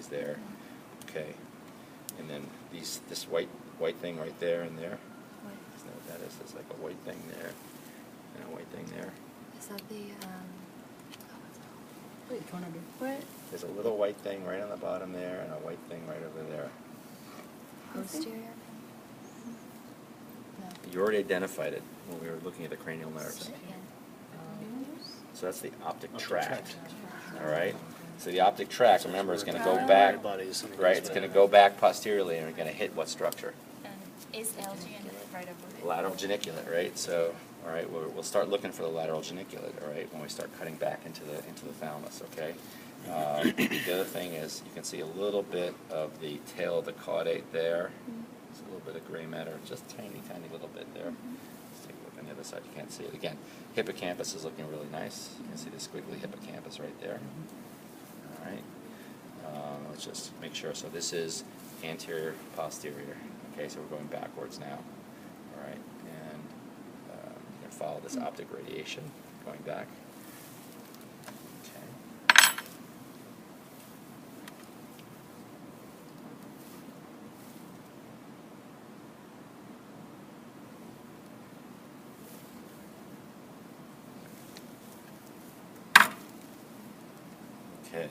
stays there. Okay, and then this white thing right there and there. Isn't that what that is? There's like a white thing there and a white thing there. Is that the, Wait, which one are you? what? There's a little white thing right on the bottom there and a white thing right over there. Posterior? No. You already identified it when we were looking at the cranial nerves. Yeah. So that's the optic Optic tract. tract. All right. So the optic tract, remember, is going to go back. Right. It's going to go back posteriorly, and we're going to hit what structure? And is LGN right over it? Lateral geniculate, right? So, all right, we'll start looking for the lateral geniculate, all right, when we start cutting back into the thalamus, okay? The other thing is you can see a little bit of the tail of the caudate there. There's a little bit of gray matter, just tiny, tiny little bit there. Let's take a look on the other side. You can't see it. Again, hippocampus is looking really nice. You can see the squiggly hippocampus right there. All right. Let's just make sure. So this is anterior, posterior. Okay, so we're going backwards now. All right, and you can follow this optic radiation going back. Okay. Okay.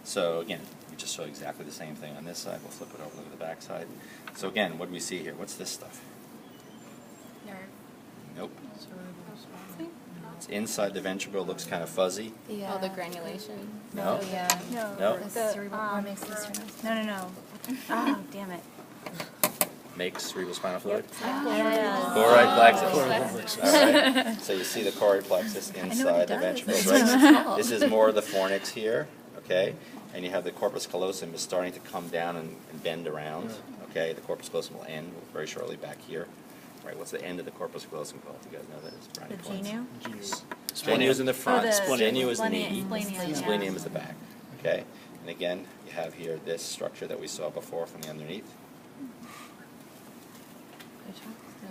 So again, we just saw exactly the same thing on this side. We'll flip it over, look at the back side. So again, what do we see here? What's this stuff? Nerve. Nope. It's inside the ventricle, looks kind of fuzzy. Oh, the granulation. No? Oh, yeah. No? The cerebral, what makes the cerebral? No. Oh, damn it. Makes cerebrospinal fluid? Yeah. Choroid plexus. All right. So you see the choroid plexus inside the ventricles, right? This is more of the fornix here, okay? And you have the corpus callosum is starting to come down and bend around, okay? The corpus callosum will end very shortly back here. Right, what's the end of the corpus callosum called? Do you guys know that? It's brownie The points. genu? Splenium is in the front, the splenium is in the splenium, yeah. splenium is the back, okay? And again, you have here this structure that we saw before from the underneath.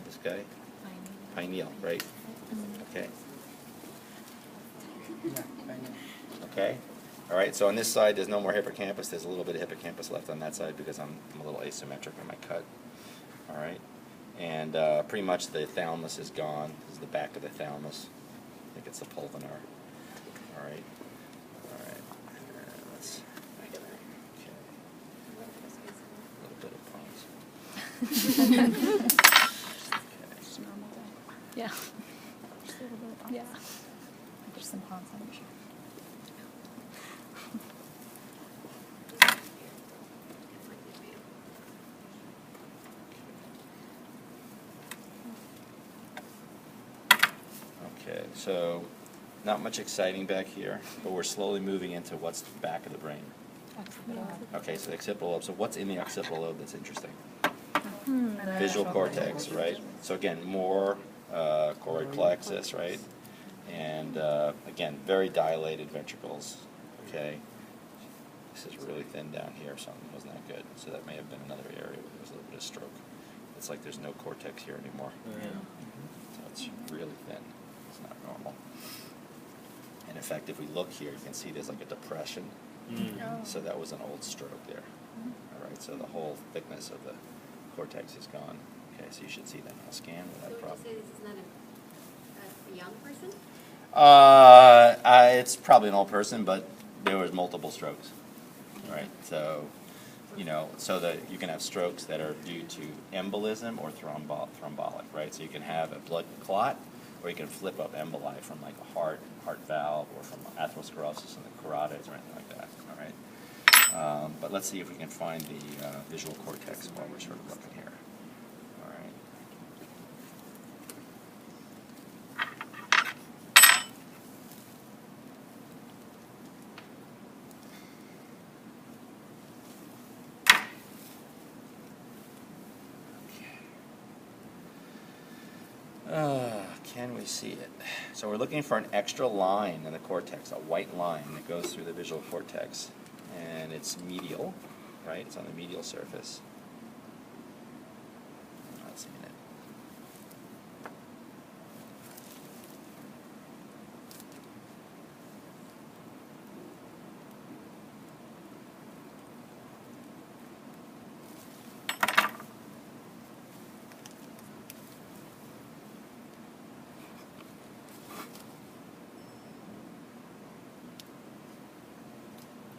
This guy, pineal, right? Okay. Okay. All right. So on this side, there's no more hippocampus. There's a little bit of hippocampus left on that side because I'm a little asymmetric in my cut. All right. And pretty much the thalamus is gone. This is the back of the thalamus. I think it's the pulvinar. All right. All right. Let's. Okay. A little bit of pause. Just a normal day. Yeah. Just a little bit of pause. Yeah. There's some pons, I'm sure. Okay, so not much exciting back here, but we're slowly moving into what's the back of the brain. Okay, so the occipital lobe. So what's in the occipital lobe that's interesting? Visual cortex, right? So again, more choroid plexus, right? And again, very dilated ventricles. Okay, this is really thin down here. Something wasn't that good. So that may have been another area where there was a little bit of stroke. It's like there's no cortex here anymore. So it's really thin. It's not normal. And in fact, if we look here, you can see there's like a depression. So that was an old stroke there. All right, so the whole thickness of the cortex is gone. Okay, so you should see that on a scan without a problem. So would you say this is not a young person? It's probably an old person, but there was multiple strokes. Right, so so that you can have strokes that are due to embolism or thrombotic, right? So you can have a blood clot, or you can flip up emboli from like a heart valve, or from atherosclerosis in the carotids, or anything like that. All right, but let's see if we can find the visual cortex while we're sort of looking here. All right. Can we see it? So we're looking for an extra line in the cortex, a white line that goes through the visual cortex. And it's medial, right? It's on the medial surface. I'm not seeing it.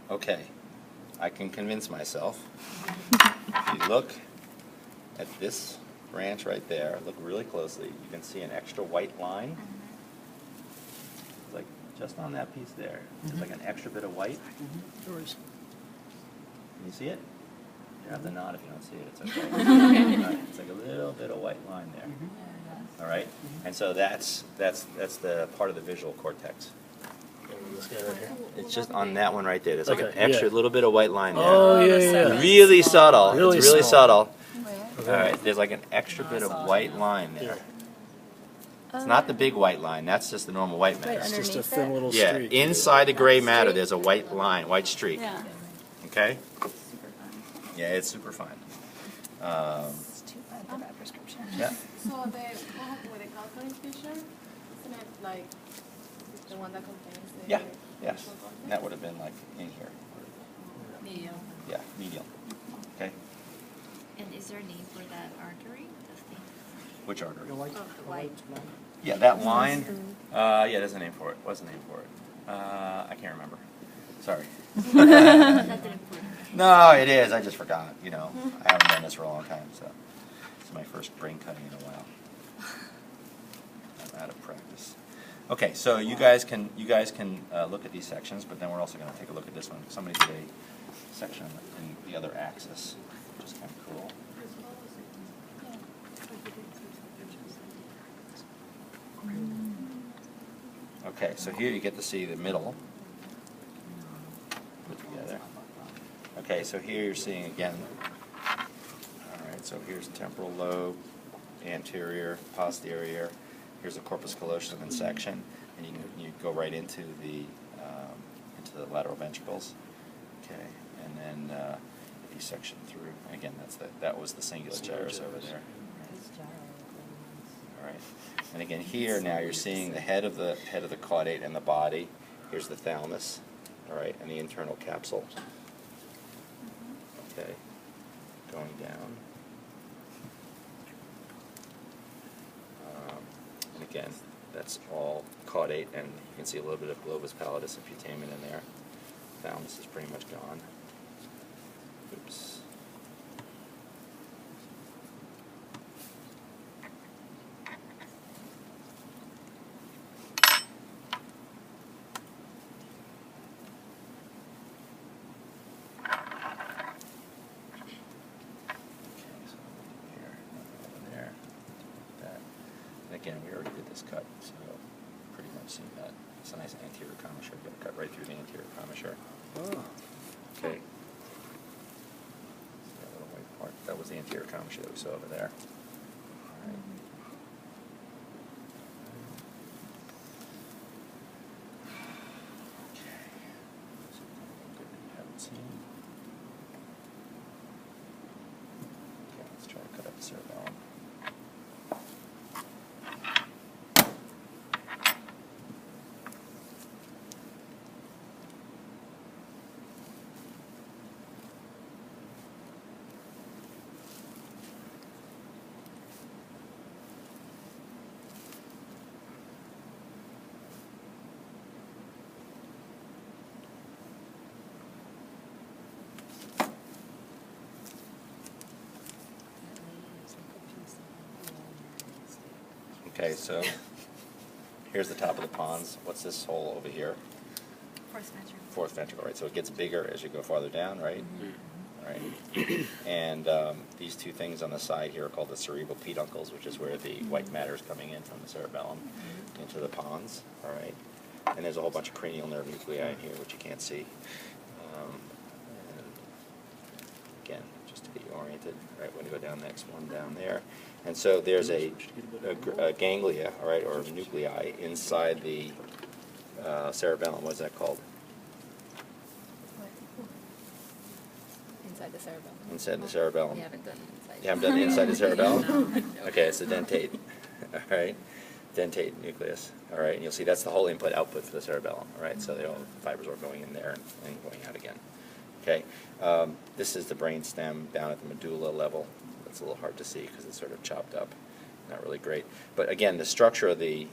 Okay, I can convince myself. If you look at this branch right there, look really closely, you can see an extra white line. It's like just on that piece there. There's like an extra bit of white. Can you see it? You have to nod if you don't see it. It's okay. Right, it's like a little bit of white line there. All right, and so that's the part of the visual cortex. This guy right here. It's just on that one right there. There's like an Okay, extra yeah. little bit of white line there. Oh, yeah. Really subtle. Really It's really small. subtle. All right, there's like an extra bit of white line there. It's not the big white line. That's just the normal white matter. It's just a Underneath thin it? little Yeah, streak. inside the gray matter, there's a white line, white streak. Yeah. Okay? Super fun. Yeah, it's super fine. It's too fine for that prescription. Yeah. So what happened with the calculus feature? Isn't it like the one that contains the Yeah. Yes. actual content? That would have been like in here. Medium. Yeah, medial. Okay? And is there a name for that artery? Which artery? White. Yeah, that line. Yeah, there's a name for it. What's the name for it? I can't remember. Sorry. Not that important. No, it is. I just forgot. You know, I haven't done this for a long time, so it's my first brain cutting in a while. I'm out of practice. Okay, so you guys can look at these sections, but then we're also going to take a look at this one. Somebody did a section in the other axis, which is kind of cool. Okay, so here you get to see the middle put together. Okay, so here you're seeing again. All right, so here's temporal lobe, anterior, posterior. Here's the corpus callosum in section, and you go right into the lateral ventricles. Okay, and then you section through. Again, that was the singular gyrus over there. All right, and again here now you're seeing the head of the caudate and the body. Here's the thalamus. All right, and the internal capsule. Okay, going down. And again, that's all caudate, and you can see a little bit of globus pallidus and putamen in there. Thalamus is pretty much gone. Oops. Again, we already did this cut, so pretty much seen that. It's a nice anterior commissure. You're going to cut right through the anterior commissure. Oh. Okay. That little white part. That was the anterior commissure that we saw over there. All right. Okay. Something good that you haven't seen. Okay, let's try to cut up the cerebellum. Okay, so here's the top of the pons. What's this hole over here? Fourth ventricle. Fourth ventricle, right? So it gets bigger as you go farther down, right? Right. And these two things on the side here are called the cerebral peduncles, which is where the white matter is coming in from the cerebellum into the pons, all right? And there's a whole bunch of cranial nerve nuclei in here, which you can't see. And again, just to get you oriented, right? When you go down, next one down there. And so there's a ganglia, all right, or nuclei inside the cerebellum. What's that called? Inside the cerebellum. Inside the cerebellum. We haven't done inside. You haven't done the inside the cerebellum? Okay, it's the dentate. All right, dentate nucleus. All right, and you'll see that's the whole input-output for the cerebellum. All right, so the fibers are going in there and going out again. Okay, this is the brain stem down at the medulla level. That's a little hard to see because it's sort of chopped up. Not really great. But again, the structure of the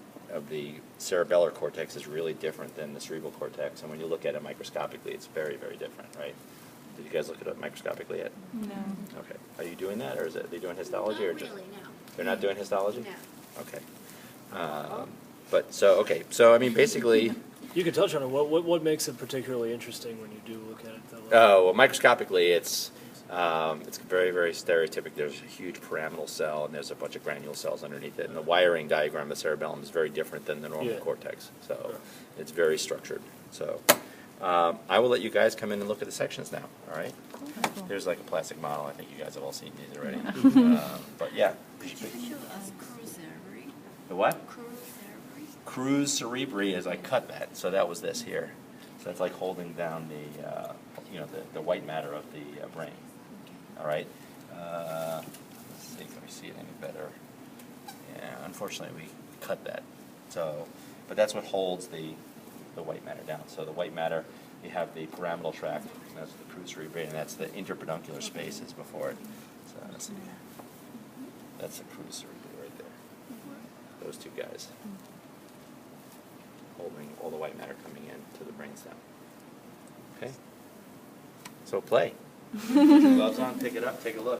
cerebellar cortex is really different than the cerebral cortex, and when you look at it microscopically, it's very, very different, right? Did you guys look it up microscopically yet? No. Okay. Are you doing that, or are they doing histology, or Not just? really, no. They're not doing histology? No. Okay. So I mean, basically, You could touch on it. What makes it particularly interesting when you do look at it that way? oh, well, microscopically, it's very, very stereotypic. There's a huge pyramidal cell, and there's a bunch of granule cells underneath it. And the wiring diagram of the cerebellum is very different than the normal Yeah. cortex. So Sure. it's very structured. So I will let you guys come in and look at the sections now, all right? There's like a plastic model. I think you guys have all seen these already. But yeah. Could you show us crus cerebri? The what? Crus cerebri? Crus cerebri is I cut that, so that was this here. So that's like holding down the white matter of the brain. All right. Let's see if we see it any better. Yeah, unfortunately we cut that. So, but that's what holds the white matter down. So the white matter, you have the pyramidal tract, and that's the crus cerebri, and that's the interpeduncular spaces before it. So let's see. That's the crus cerebri right there. Those two guys. Holding all the white matter coming in to the brainstem. Okay? So play. Gloves on, pick it up, take a look.